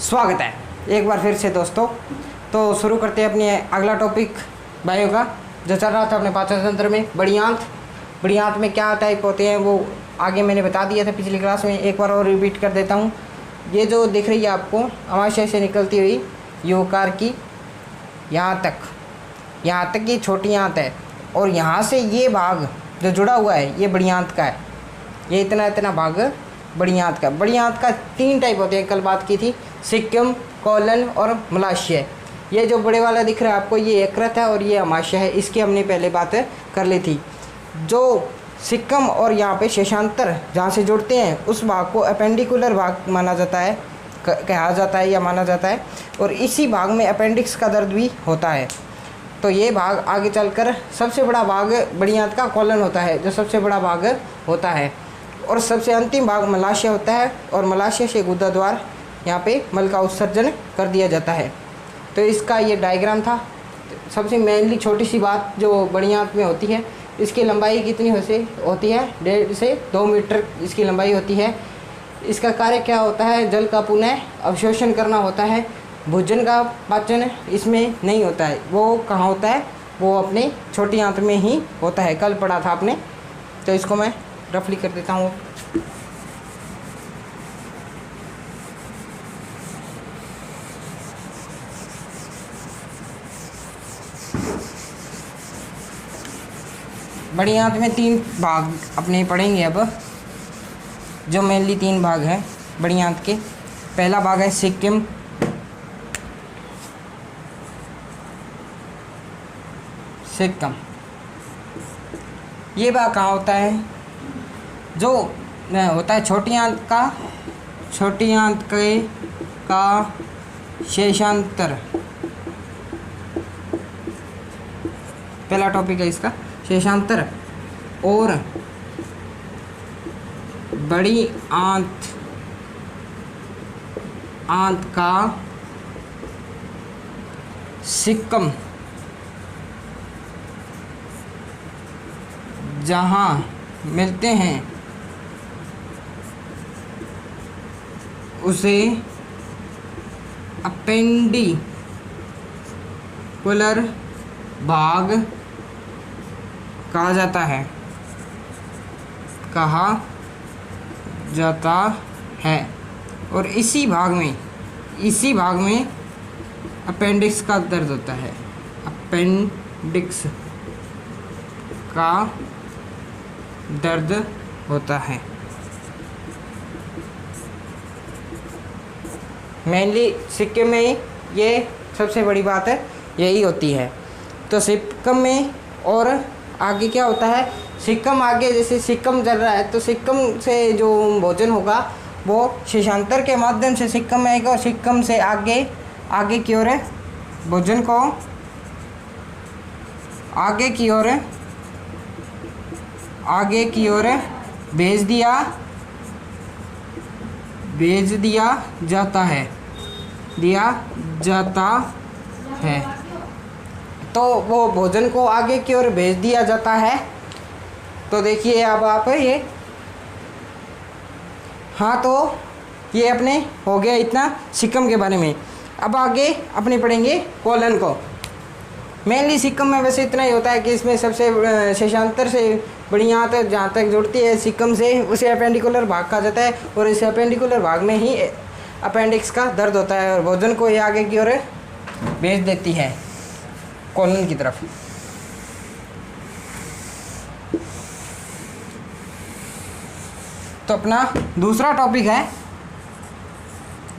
स्वागत है एक बार फिर से दोस्तों। तो शुरू करते हैं अपनी अगला टॉपिक बायो का, जो चल रहा था अपने पाचन तंत्र में। बड़ी आंत में क्या टाइप होते हैं वो आगे मैंने बता दिया था पिछली क्लास में, एक बार और रिपीट कर देता हूँ। ये जो दिख रही है आपको अमाशय से निकलती हुई योकार की यहाँ तक ये छोटी आंत है, और यहाँ से ये भाग जो जुड़ा हुआ है ये बड़ी आंत का है। ये इतना भाग बड़ी आंत का। बड़ी आंत का 3 टाइप होते हैं, कल बात की थी, सिक्कम, कोलन और मलाशय। ये जो बड़े वाला दिख रहा है आपको ये यकृत है और ये अमाशय है, इसकी हमने पहले बात कर ली थी। जो सिक्कम और यहाँ पे शेषांतर जहाँ से जुड़ते हैं उस भाग को अपेंडिकुलर भाग माना जाता है, कहा जाता है या माना जाता है, और इसी भाग में अपेंडिक्स का दर्द भी होता है। तो ये भाग आगे चलकर सबसे बड़ा भाग बड़ी आंत का कोलन होता है, जो सबसे बड़ा भाग होता है, और सबसे अंतिम भाग मलाशय होता है, और मलाशय से गुदा द्वार यहाँ पे मल का उत्सर्जन कर दिया जाता है। तो इसका ये डायग्राम था। सबसे मेनली छोटी सी बात जो बड़ी आंत में होती है, इसकी लंबाई कितनी होती है, 1.5 से 2 मीटर इसकी लंबाई होती है। इसका कार्य क्या होता है, जल का पुनः अवशोषण करना होता है। भोजन का पाचन इसमें नहीं होता है। वो कहाँ होता है, वो अपने छोटी आंत में ही होता है, कल पढ़ा था आपने। तो इसको मैं रफली कर देता हूँ। बड़ी आंत में 3 भाग अपने पढ़ेंगे अब, जो मेनली 3 भाग हैं बड़ी आंत के। पहला भाग है सिक्किम, ये भाग कहाँ होता है, जो होता है छोटी आंत का शेषांतर। पहला टॉपिक है इसका शेषांतर। और बड़ी आंत का सिक्कम, जहाँ मिलते हैं उसे अपेंडिकुलर भाग कहा जाता है। और इसी भाग में अपेंडिक्स का दर्द होता है। अपेंडिक्स का दर्द होता है। मेनली सिक्किम में ये सबसे बड़ी बात है, यही होती है। तो सिक्किम में और आगे क्या होता है, सिक्कम आगे जैसे सिक्कम चल रहा है तो सिक्कम से जो भोजन होगा वो शेषांतर के माध्यम से सिक्कम में आएगा, और सिक्कम से आगे की ओर भोजन को आगे की ओर भेज दिया जाता है। तो वो भोजन को आगे की ओर भेज दिया जाता है। तो देखिए अब आप ये, हाँ, तो ये अपने हो गया इतना सिक्कम के बारे में। अब आगे अपने पढ़ेंगे कोलन को। मेनली सिक्कम में वैसे इतना ही होता है कि इसमें सबसे शेषांतर से बड़ी आंत जहाँ तक जुड़ती है सिक्कम से, उसे अपेंडिकुलर भाग कहा जाता है, और इस अपेंडिकुलर भाग में ही अपेंडिक्स का दर्द होता है, और भोजन को ये आगे की ओर भेज देती है कोलन की तरफ। तो अपना दूसरा टॉपिक है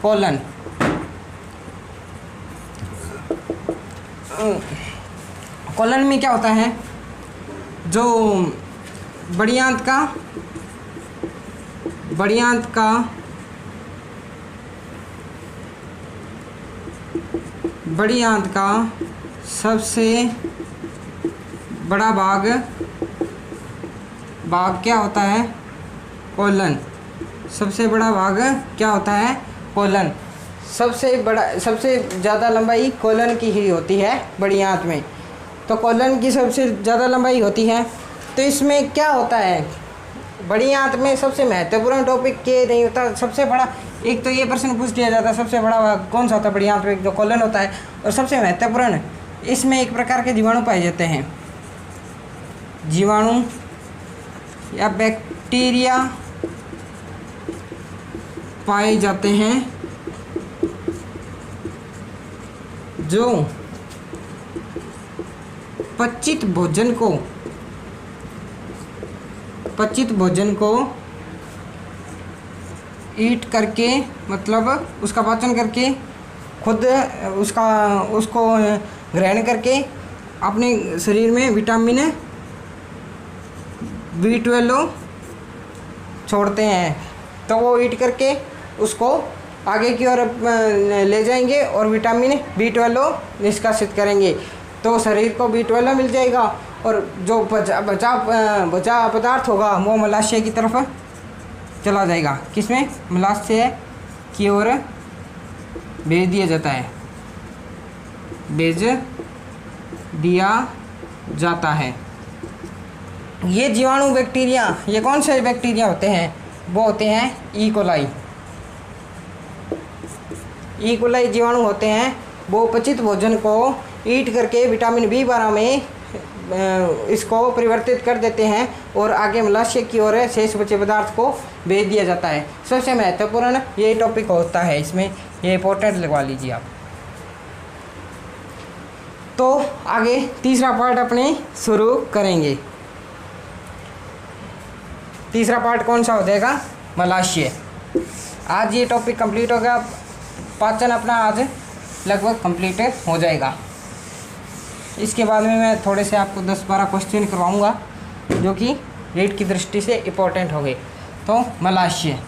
कोलन। कोलन में क्या होता है, जो बड़ी आंत का सबसे बड़ा भाग क्या होता है, कोलन। सबसे बड़ा भाग क्या होता है, कोलन। सबसे ज़्यादा लंबाई कोलन की ही होती है बड़ी आंत में। तो कोलन की सबसे ज़्यादा लंबाई होती है। तो इसमें क्या होता है, बड़ी आंत में सबसे महत्वपूर्ण टॉपिक ये नहीं होता, सबसे बड़ा एक तो ये प्रश्न पूछ लिया जाता है सबसे बड़ा कौन सा होता है बड़ी आंत में, जो कोलन होता है, और सबसे महत्वपूर्ण इसमें एक प्रकार के जीवाणु पाए जाते हैं, जीवाणु या बैक्टीरिया पाए जाते हैं जो पचित भोजन को ईट करके, मतलब उसका पाचन करके, खुद उसको ग्रहण करके अपने शरीर में विटामिन B12 छोड़ते हैं। तो वो ईट करके उसको आगे की ओर ले जाएंगे और विटामिन B12 निष्कासित करेंगे, तो शरीर को B12 मिल जाएगा और जो बचा पदार्थ होगा वो मलाशय की तरफ चला जाएगा। किसमें? मलाशय की ओर भेज दिया जाता है, भेज दिया जाता है। ये जीवाणु बैक्टीरिया, ये कौन से बैक्टीरिया होते हैं? वो होते हैं ई कोलाई जीवाणु होते हैं। वो पचित भोजन को ईट करके विटामिन B12 में इसको परिवर्तित कर देते हैं और आगे मलाशय की ओर शेष बचे पदार्थ को भेज दिया जाता है। सबसे महत्वपूर्ण ये टॉपिक होता है, इसमें ये इंपॉर्टेंट लगवा लीजिए आप। तो आगे तीसरा पार्ट अपने शुरू करेंगे। तीसरा पार्ट कौन सा हो जाएगा? मलाशय। आज ये टॉपिक कंप्लीट हो गया, पाचन अपना आज लगभग कंप्लीट हो जाएगा। इसके बाद में मैं थोड़े से आपको 10-12 क्वेश्चन करवाऊँगा जो कि रीड की दृष्टि से इम्पोर्टेंट हो गए। तो मलाशय,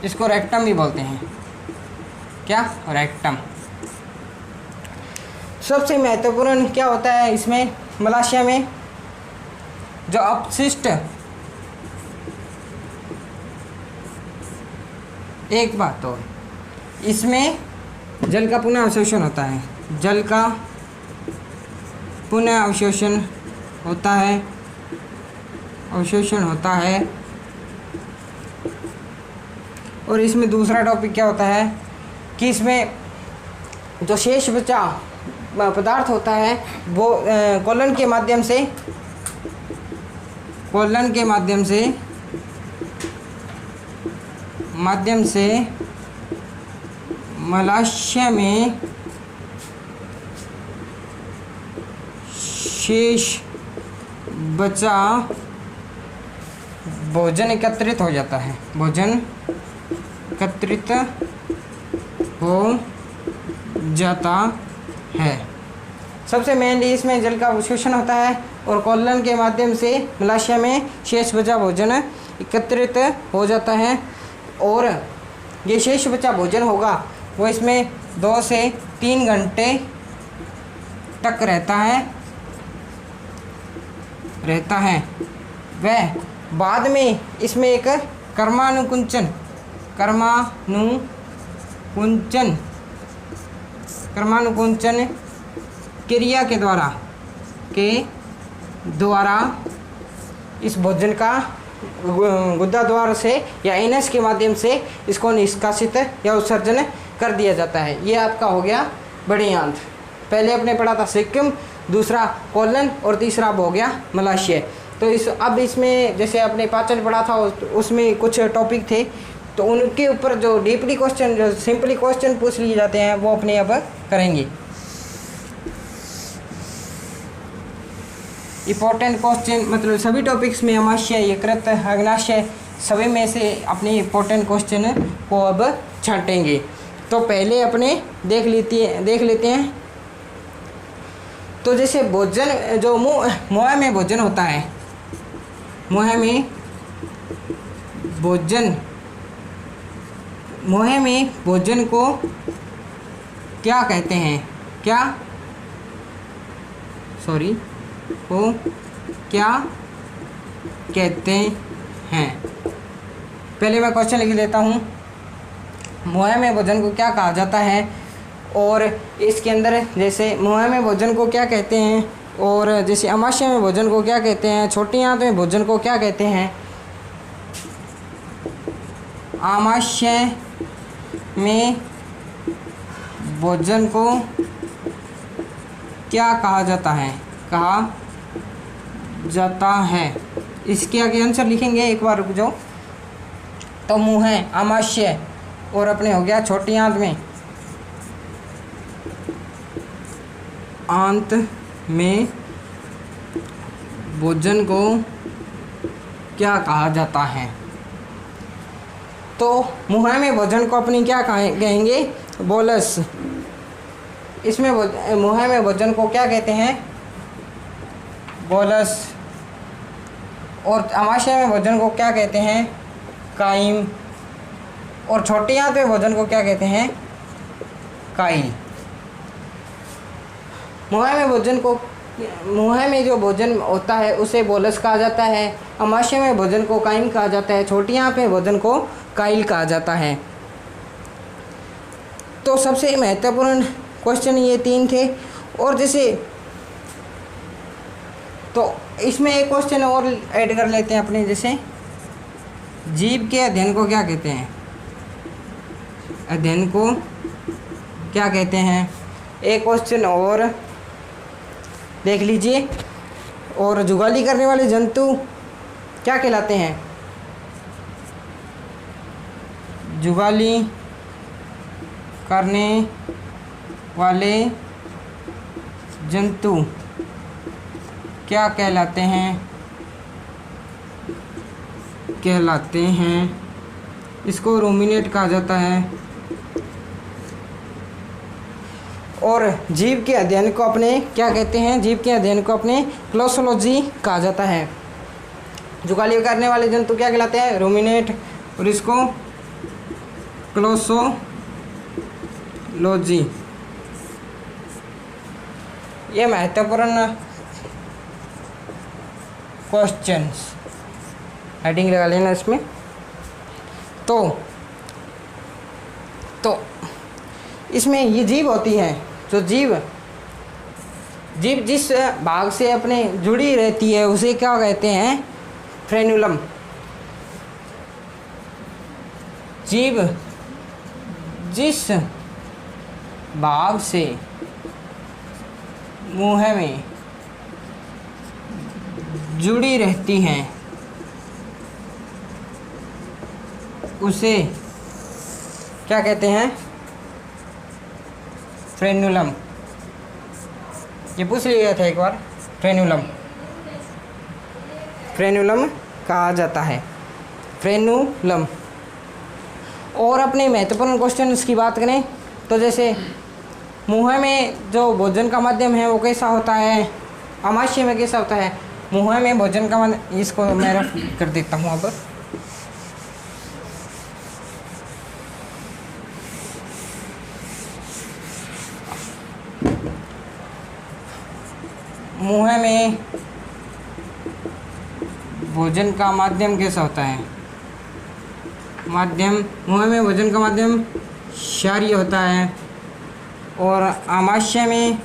इसको रेक्टम भी बोलते हैं। क्या? रेक्टम। सबसे महत्वपूर्ण क्या होता है इसमें मलाशय में? जो अपशिष्ट, एक बात तो इसमें जल का पुनः अवशोषण होता है, जल का पुनः अवशोषण होता है, और इसमें दूसरा टॉपिक क्या होता है कि इसमें जो शेष बचा पदार्थ होता है वो कोलन के माध्यम से मलाशय में शेष बचा भोजन एकत्रित हो जाता है, भोजन एकत्रित हो जाता है। सबसे मेनली इसमें जल का अवशोषण होता है और कोलन के माध्यम से मलाशय में शेष बचा भोजन एकत्रित हो जाता है, और ये शेष बचा भोजन होगा वो इसमें 2 से 3 घंटे तक रहता है। वह बाद में इसमें एक कर्मानुकुंचन क्रिया के द्वारा इस भोजन का गुदा द्वार से या एनस के माध्यम से इसको निष्कासित या उत्सर्जन कर दिया जाता है। ये आपका हो गया बड़ी आंत। पहले आपने पढ़ा था सिक्किम, दूसरा कोलन और तीसरा हो गया मलाशय। तो अब इसमें जैसे आपने पाचन पढ़ा था उसमें कुछ टॉपिक थे, तो उनके ऊपर जो डीपली क्वेश्चन, जो सिंपली क्वेश्चन पूछ लिए जाते हैं वो अपने अब करेंगे। इम्पोर्टेंट क्वेश्चन मतलब सभी टॉपिक्स में आमाशय, यकृत, अग्नाशय सभी में से अपने इम्पोर्टेंट क्वेश्चन को अब छांटेंगे। तो पहले अपने देख लेते हैं। तो जैसे भोजन जो मुँह में भोजन होता है, मुँह में भोजन को क्या कहते हैं? क्या कहते हैं? पहले मैं क्वेश्चन लिख देता हूँ। मुँह में भोजन को क्या कहा जाता है, और इसके अंदर जैसे मुँह में भोजन को क्या कहते हैं और जैसे अमाशय में भोजन को क्या कहते हैं, छोटी आंत में भोजन को क्या कहते हैं, अमाशय में भोजन को क्या कहा जाता है, इसके आगे आंसर लिखेंगे, एक बार रुक जाओ। तो मुँह है अमाशय और अपने हो गया छोटी आंत में भोजन को क्या कहा जाता है। तो मुँह में भोजन को अपनी क्या कहेंगे, बोलस। इसमें मुँह में भोजन को क्या कहते हैं, बोलस। और अमाशय में भोजन को क्या कहते हैं, काइम। और छोटी आंत में भोजन को क्या कहते हैं, काइल। मुँह में जो भोजन होता है उसे बोलस कहा जाता है, अमाशय में भोजन को काइम कहा जाता है, छोटी आंत में भोजन को काइल कहा जाता है। तो सबसे महत्वपूर्ण क्वेश्चन ये 3 थे। और जैसे तो इसमें एक क्वेश्चन और ऐड कर लेते हैं अपने, जैसे जीव के अध्ययन को क्या कहते हैं, अध्ययन को क्या कहते हैं, एक क्वेश्चन और देख लीजिए। और जुगाली करने वाले जंतु क्या कहलाते हैं, जुगाली करने वाले जंतु क्या कहलाते हैं, इसको रूमिनेट कहा जाता है। और जीव के अध्ययन को अपने क्या कहते हैं, जीव के अध्ययन को अपने क्लोसोलॉजी कहा जाता है। जुगाली करने वाले जंतु क्या कहलाते हैं, रूमिनेट, और इसको क्लोसोलॉजी। ये महत्वपूर्ण क्वेश्चंस, हेडिंग लगा लेना इसमें। तो इसमें ये जीव होती हैं, जो जीव जिस भाग से अपने जुड़ी रहती है उसे क्या कहते हैं, फ्रेन्यूलम। जीव जिस भाग से मुँह में जुड़ी रहती हैं उसे क्या कहते हैं, फ्रेन्यूलम। ये पूछ लिया था एक बार, फ्रेन्यूलम कहा जाता है, फ्रेन्यूलम। और अपने महत्वपूर्ण क्वेश्चन की बात करें तो जैसे मुँह में जो भोजन का माध्यम है वो कैसा होता है, अमाशय में कैसा होता है, मुँह में भोजन का माध्यम, इसको मैं रफ कर देता हूँ अब। मुँह में भोजन का माध्यम कैसा होता है, मुँह में भोजन का माध्यम क्षारीय होता है। और अमाशय में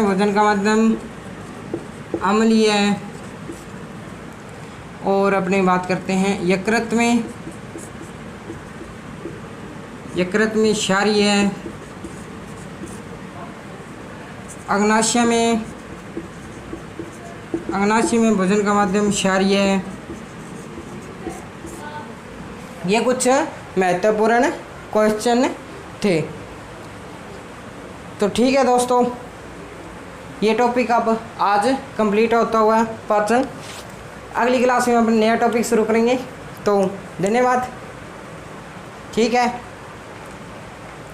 भोजन का माध्यम अम्लीय है। और अपनी बात करते हैं यकृत में क्षारीय है। अग्नाशय में भोजन का माध्यम क्षारीय है। ये कुछ महत्वपूर्ण क्वेश्चन थे। तो ठीक है दोस्तों, ये टॉपिक अब आज कंप्लीट होता हुआ पर्सन, अगली क्लास में अपन नया टॉपिक शुरू करेंगे। तो धन्यवाद, ठीक है,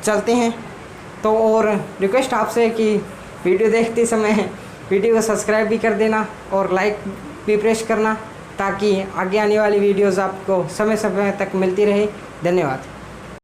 चलते हैं। तो और रिक्वेस्ट आपसे कि वीडियो देखते समय वीडियो को सब्सक्राइब भी कर देना और लाइक भी प्रेस करना, ताकि आगे आने वाली वीडियोज़ आपको समय समय तक मिलती रहे। धन्यवाद।